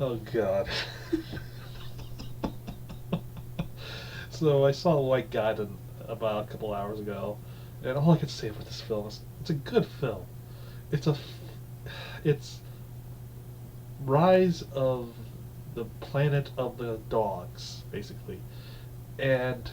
Oh God. So I saw White Guardian about a couple hours ago, and all I can say about this film is it's a good film. It's a it's Rise of the Planet of the Dogs, basically, and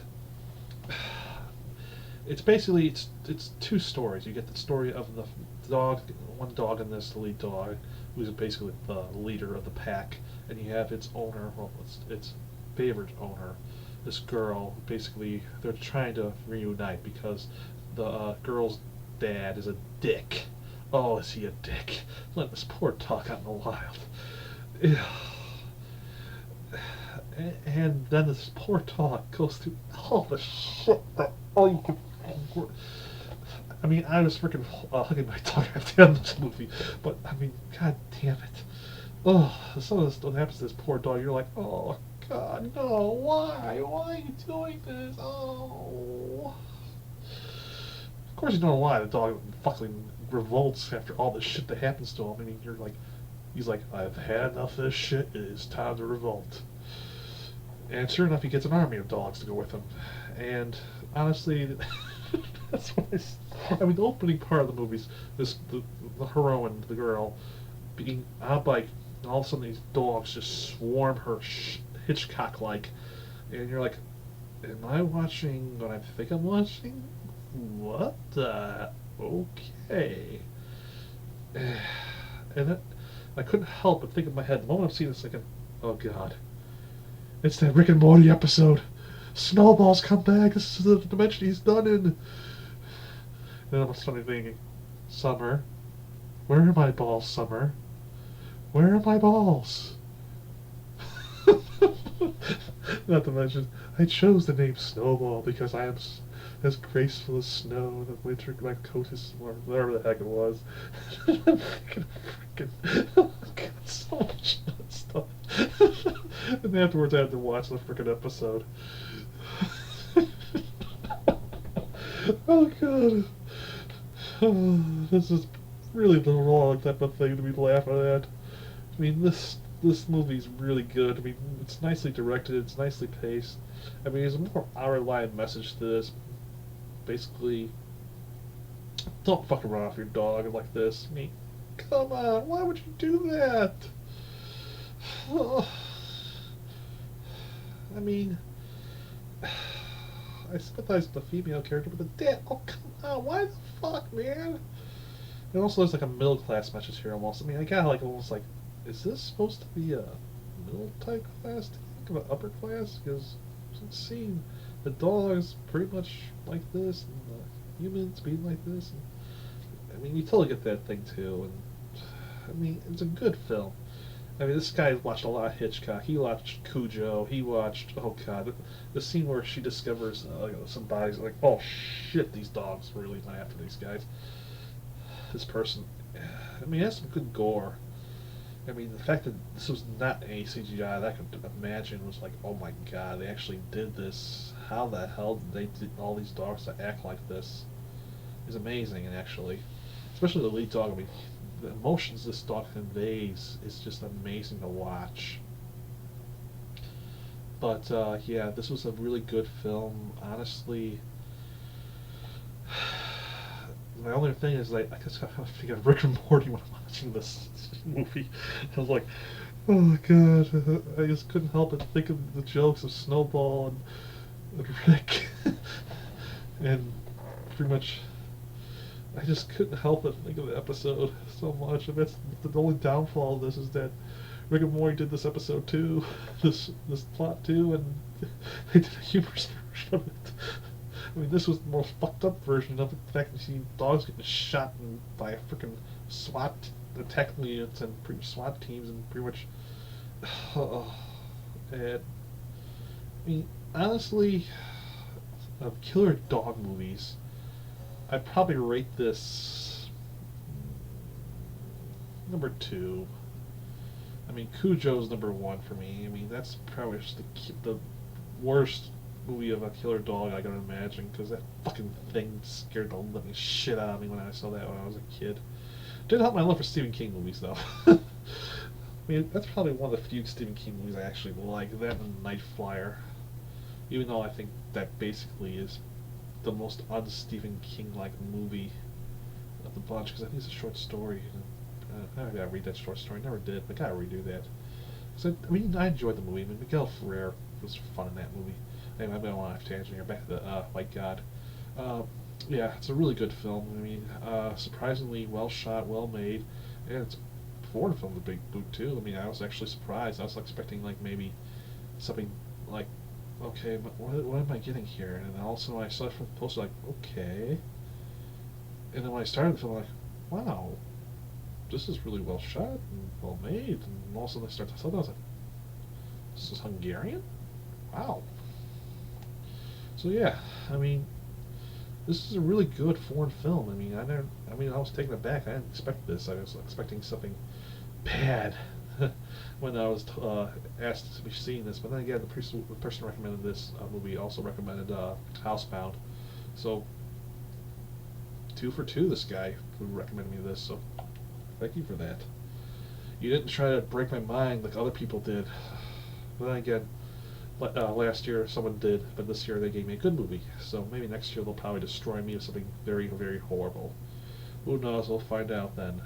it's two stories. You get the story of the dog, one dog in this, the lead dog, who's basically the leader of the pack, and you have its owner, well, its favorite owner, this girl. Basically, they're trying to reunite because the girl's dad is a dick. Oh, is he a dick? Let this poor dog out in the wild. And then this poor dog goes through all the shit that all you can. I mean, I was freaking hugging my dog at the end of this movie, but I mean, god damn it. Oh, some of this stuff happens to this poor dog. You're like, oh god, no, why? Why are you doing this? Oh. Of course, you don't know why the dog fucking revolts after all the shit that happens to him. I mean, you're like, he's like, I've had enough of this shit. It is time to revolt. And sure enough, he gets an army of dogs to go with him. And honestly, that's what I mean, the opening part of the movie's the heroine, the girl, being on a bike, and all of a sudden these dogs just swarm her Hitchcock like. And you're like, am I watching what I think I'm watching? What the? Okay. And then I couldn't help but think in my head, the moment I'm seeing this, thinking, oh god, it's that Rick and Morty episode. Snowball's come back. This is the dimension he's done in. And then I'm suddenly thinking, Summer, where are my balls, Summer? Where are my balls? Not to mention, I chose the name Snowball because I am as graceful as snow in the winter. My coat is warm, whatever the heck it was. Freaking got so much stuff. And afterwards, I had to watch the freaking episode. Oh god. Oh, this is really the wrong type of thing to be laughing at. I mean, this movie's really good. I mean, it's nicely directed. It's nicely paced. I mean, there's a more hour-line message to this. Basically, don't fucking run off your dog like this. I mean, come on, why would you do that? Oh, I mean, I sympathize with the female character, but the dad, oh come on, why the fuck, man? And also, there's like a middle class message here almost. I mean, I got like almost like, is this supposed to be a middle type class? Do you think of an upper class? Because I've seen the dogs pretty much like this, and the humans being like this. And, I mean, you totally get that thing too. And I mean, it's a good film. I mean, this guy watched a lot of Hitchcock. He watched Cujo. He watched, oh god, the scene where she discovers some bodies. Like, oh shit, these dogs really went after these guys. This person. I mean, it has some good gore. I mean, the fact that this was not any CGI, that I could imagine was like, oh my god, they actually did this. How the hell did they get all these dogs to act like this? Is amazing, and actually, especially the lead dog. I mean, the emotions this dog conveys is just amazing to watch. But yeah, this was a really good film. Honestly, my only thing is like I just kind of think of Rick and Morty when I'm watching this movie. I was like, oh god, I just couldn't help but think of the jokes of Snowball and Rick, and pretty much I just couldn't help but think of the episode so much. And that's the only downfall of this is that Rick and Morty did this episode too, this plot too, and they did a humorous version of it. I mean, this was the most fucked up version of it. The fact that you see dogs getting shot by a freaking SWAT attack units and SWAT teams and pretty much. Oh, and I mean, honestly, of killer dog movies, I'd probably rate this number two. I mean, Cujo's number one for me. I mean, that's probably just the worst movie of a killer dog I can imagine because that fucking thing scared the living shit out of me when I saw that when I was a kid. Didn't help my love for Stephen King movies though. I mean, that's probably one of the few Stephen King movies I actually like. That and Night Flyer. Even though I think that basically is the most un-Stephen King-like movie of the bunch, because I think it's a short story. I gotta read that short story. Never did, but gotta redo that. So I mean, I enjoyed the movie. I mean, Miguel Ferrer was fun in that movie. Anyway, I'm going off tangent here. Back to the White God. Uh, yeah, it's a really good film. I mean, surprisingly well shot, well made, and it's foreign film, the big boot too. I mean, I was actually surprised. I was expecting like maybe something like, okay, but what am I getting here? And then also I saw it from the poster like, okay, and then when I started the film, I'm like, wow, this is really well shot and well made. And all of a sudden I start to tell, I was like, this is Hungarian? Wow. So yeah, I mean, this is a really good foreign film. I mean, I was taken aback. I didn't expect this. I was expecting something bad when I was asked to be seeing this. But then again, the person recommended this movie also recommended Housebound. So 2 for 2, this guy who recommended me this. So thank you for that. You didn't try to break my mind like other people did. But then again, last year someone did, but this year they gave me a good movie. So maybe next year they'll probably destroy me with something very, very horrible. Who knows? We'll find out then.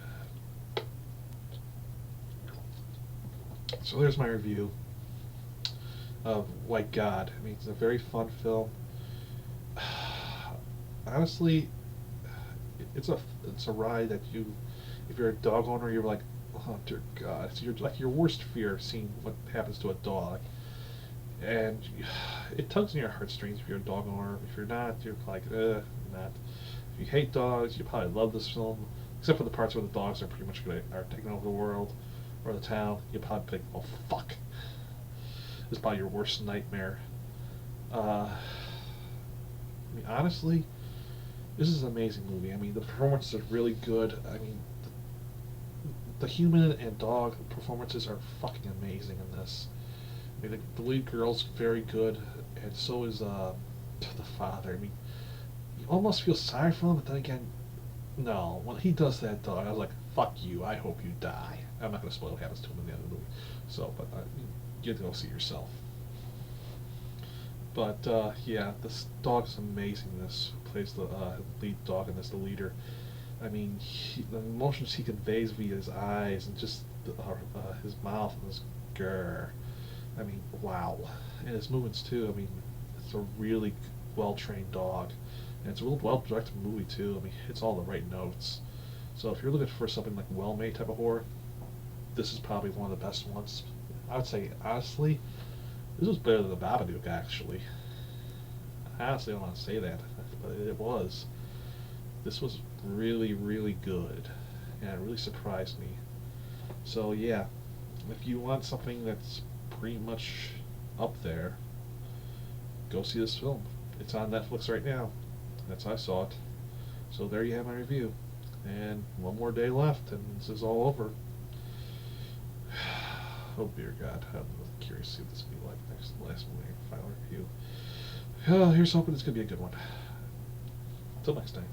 So there's my review of White God. I mean, it's a very fun film. Honestly, it's a ride that you, if you're a dog owner, you're like, oh dear God, it's your worst fear, seeing what happens to a dog. And it tugs on your heartstrings if you're a dog owner. If you're not, you're like, not. If you hate dogs, you probably love this film, except for the parts where the dogs are pretty much are taking over the world or the town. You probably think, oh fuck, this is probably your worst nightmare. I mean, honestly, this is an amazing movie. I mean, the performances are really good. I mean, the human and dog performances are fucking amazing in this. I mean, the lead girl's very good, and so is the father. I mean, you almost feel sorry for him, but then again, no. When he does that dog, I was like, fuck you, I hope you die. I'm not going to spoil what happens to him in the end of the movie. So, but you have to go see yourself. But, yeah, this dog is amazing. This plays the lead dog in this, the leader. I mean, the emotions he conveys via his eyes and just his mouth and his grr. I mean, wow. And his movements too. I mean, it's a really well-trained dog, and it's a real well-directed movie too. I mean, it's all the right notes. So if you're looking for something like well-made type of horror, this is probably one of the best ones. I would say honestly, this was better than the Babadook actually. I honestly don't want to say that, but it was. This was really, really good, and it really surprised me. So yeah, if you want something that's pretty much up there, go see this film. It's on Netflix right now. That's how I saw it. So there you have my review. And one more day left, and this is all over. Oh dear God, I'm curious to see what this will be like next to the last movie, final review. Here's hoping it's gonna be a good one. Until next time.